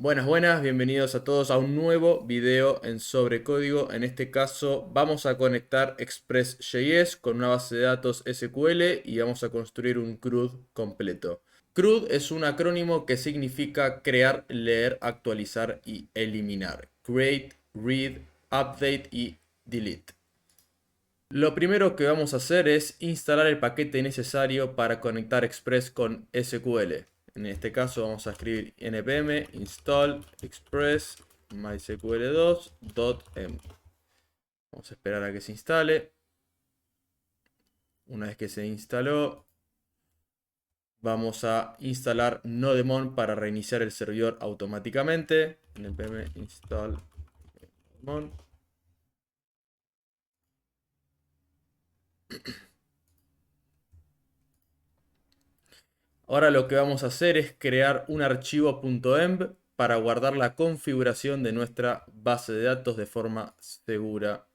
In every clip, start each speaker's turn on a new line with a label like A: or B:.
A: Buenas, buenas, bienvenidos a todos a un nuevo video en sobre código. En este caso vamos a conectar Express.js con una base de datos SQL y vamos a construir un CRUD completo. CRUD es un acrónimo que significa crear, leer, actualizar y eliminar. Create, read, update y delete. Lo primero que vamos a hacer es instalar el paquete necesario para conectar Express con SQL. En este caso vamos a escribir npm install express mysql2.env. Vamos a esperar a que se instale. Una vez que se instaló, vamos a instalar nodemon para reiniciar el servidor automáticamente. npm install nodemon. Ahora lo que vamos a hacer es crear un archivo .env para guardar la configuración de nuestra base de datos de forma segura.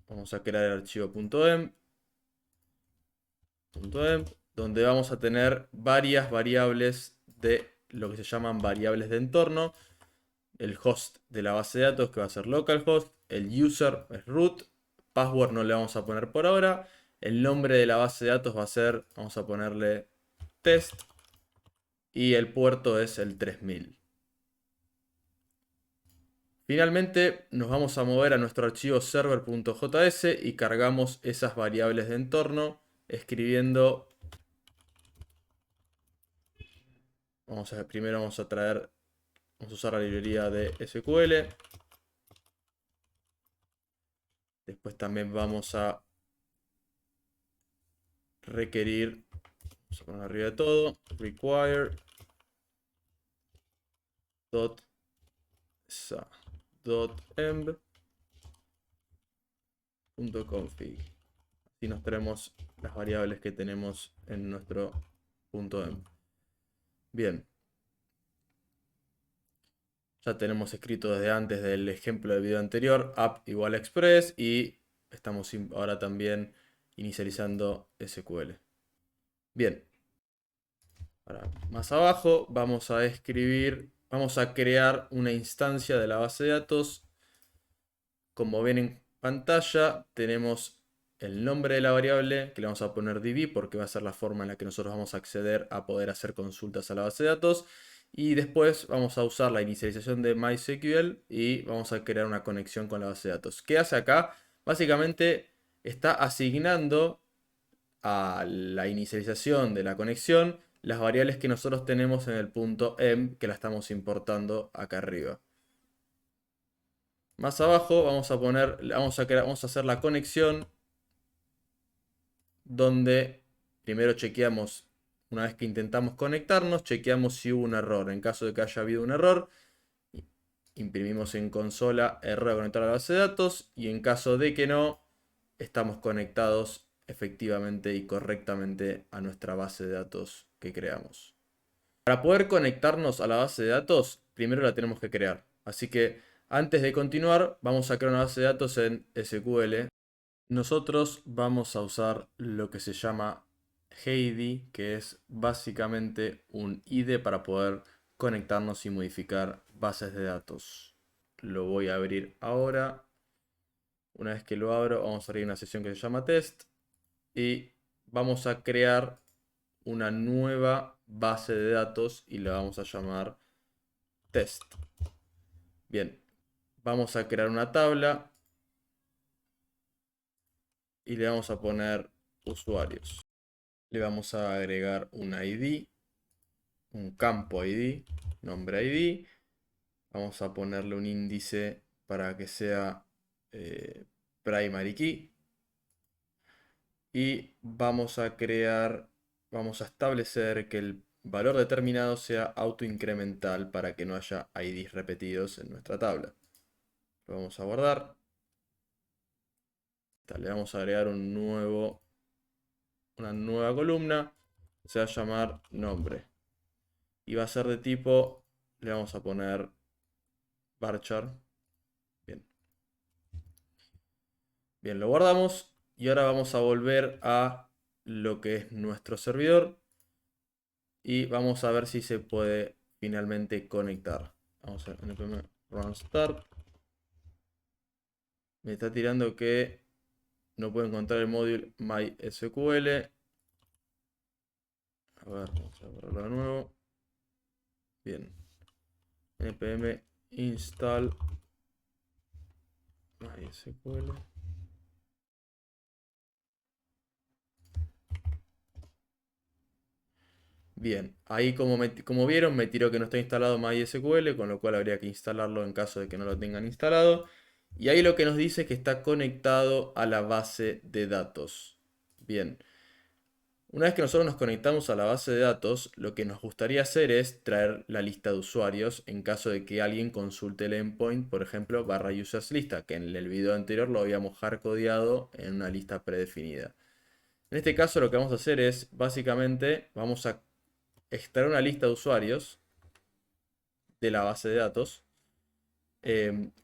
A: Vamos a crear el archivo .env, donde vamos a tener varias variables de lo que se llaman variables de entorno. El host de la base de datos, que va a ser localhost. El user es root. Password no le vamos a poner por ahora. El nombre de la base de datos va a ser, vamos a ponerle test. Y el puerto es el 3000. Finalmente nos vamos a mover a nuestro archivo server.js y cargamos esas variables de entorno escribiendo. Primero vamos a usar la librería de SQL. Después también vamos a requerir, vamos a poner arriba de todo, require .env.config. Así nos traemos las variables que tenemos en nuestro .env. Bien. Ya tenemos escrito desde antes del ejemplo del video anterior, app igual a express, y estamos ahora también inicializando SQL. Bien. Ahora, más abajo vamos a crear una instancia de la base de datos. Como ven en pantalla, tenemos el nombre de la variable, que le vamos a poner db porque va a ser la forma en la que nosotros vamos a acceder a poder hacer consultas a la base de datos. Y después vamos a usar la inicialización de MySQL y vamos a crear una conexión con la base de datos. ¿Qué hace acá? Básicamente está asignando a la inicialización de la conexión las variables que nosotros tenemos en el punto .env, que la estamos importando acá arriba. Más abajo vamos a hacer la conexión donde primero chequeamos, una vez que intentamos conectarnos, chequeamos si hubo un error. En caso de que haya habido un error, imprimimos en consola error de conectar a la base de datos, y en caso de que no, estamos conectados efectivamente y correctamente a nuestra base de datos que creamos. Para poder conectarnos a la base de datos, primero la tenemos que crear. Así que antes de continuar, vamos a crear una base de datos en SQL. Nosotros vamos a usar lo que se llama HeyID, que es básicamente un ID para poder conectarnos y modificar bases de datos. Lo voy a abrir ahora. Una vez que lo abro, vamos a abrir una sesión que se llama test y vamos a crear una nueva base de datos y la vamos a llamar test. Bien, vamos a crear una tabla y le vamos a poner usuarios. Le vamos a agregar un ID, un campo ID, nombre ID. Vamos a ponerle un índice para que sea primary key. Y vamos a establecer que el valor determinado sea autoincremental para que no haya IDs repetidos en nuestra tabla. Lo vamos a guardar. Le vamos a agregar una nueva columna. Se va a llamar nombre. Y va a ser de tipo, le vamos a poner varchar. Bien. Bien, lo guardamos. Y ahora vamos a volver a lo que es nuestro servidor. Y vamos a ver si se puede finalmente conectar. Vamos a npm run start. Me está tirando que no puedo encontrar el módulo MySQL. A ver, vamos a borrarlo de nuevo. Bien. npm install MySQL. Bien, ahí como vieron me tiró que no está instalado MySQL, con lo cual habría que instalarlo en caso de que no lo tengan instalado. Y ahí lo que nos dice es que está conectado a la base de datos. Bien, una vez que nosotros nos conectamos a la base de datos, lo que nos gustaría hacer es traer la lista de usuarios en caso de que alguien consulte el endpoint, por ejemplo, barra users lista, que en el video anterior lo habíamos hardcodeado en una lista predefinida. En este caso lo que vamos a hacer es, básicamente, vamos a extraer una lista de usuarios de la base de datos,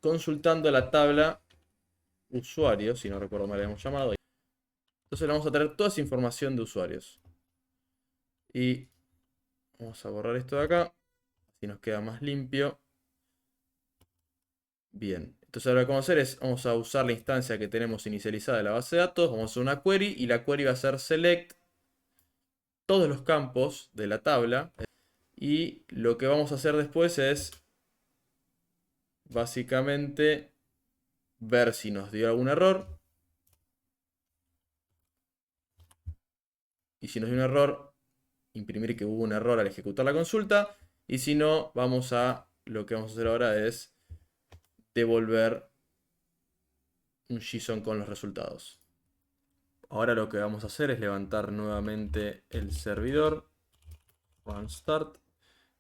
A: consultando la tabla usuarios, si no recuerdo mal, la hemos llamado. Entonces le vamos a traer toda esa información de usuarios. Y vamos a borrar esto de acá, así nos queda más limpio. Bien, entonces ahora lo que vamos a hacer es, vamos a usar la instancia que tenemos inicializada de la base de datos, vamos a hacer una query y la query va a ser select todos los campos de la tabla. Y lo que vamos a hacer después es básicamente ver si nos dio algún error. Y si nos dio un error, imprimir que hubo un error al ejecutar la consulta. Y si no, lo que vamos a hacer ahora es devolver un JSON con los resultados. Ahora lo que vamos a hacer es levantar nuevamente el servidor. Run start.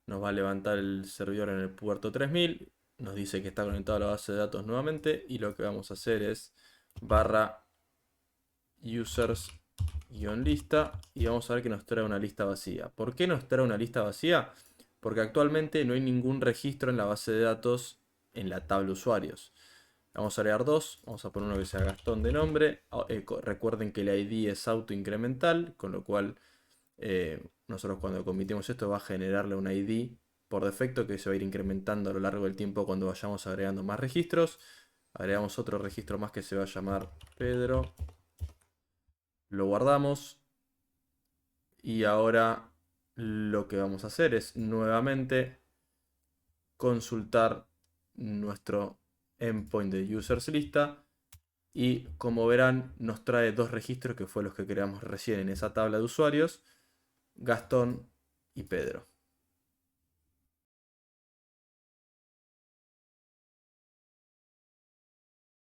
A: Nos va a levantar el servidor en el puerto 3000. Nos dice que está conectado a la base de datos nuevamente. Y lo que vamos a hacer es barra users-lista. Y vamos a ver que nos trae una lista vacía. ¿Por qué nos trae una lista vacía? Porque actualmente no hay ningún registro en la base de datos en la tabla usuarios. Vamos a agregar dos. Vamos a poner uno que sea Gastón de nombre. Recuerden que el ID es autoincremental, con lo cual nosotros cuando comitimos esto va a generarle un ID por defecto que se va a ir incrementando a lo largo del tiempo cuando vayamos agregando más registros. Agregamos otro registro más que se va a llamar Pedro. Lo guardamos. Y ahora lo que vamos a hacer es nuevamente consultar nuestro endpoint de users lista. Y como verán, nos trae dos registros que fue los que creamos recién en esa tabla de usuarios: Gastón y Pedro.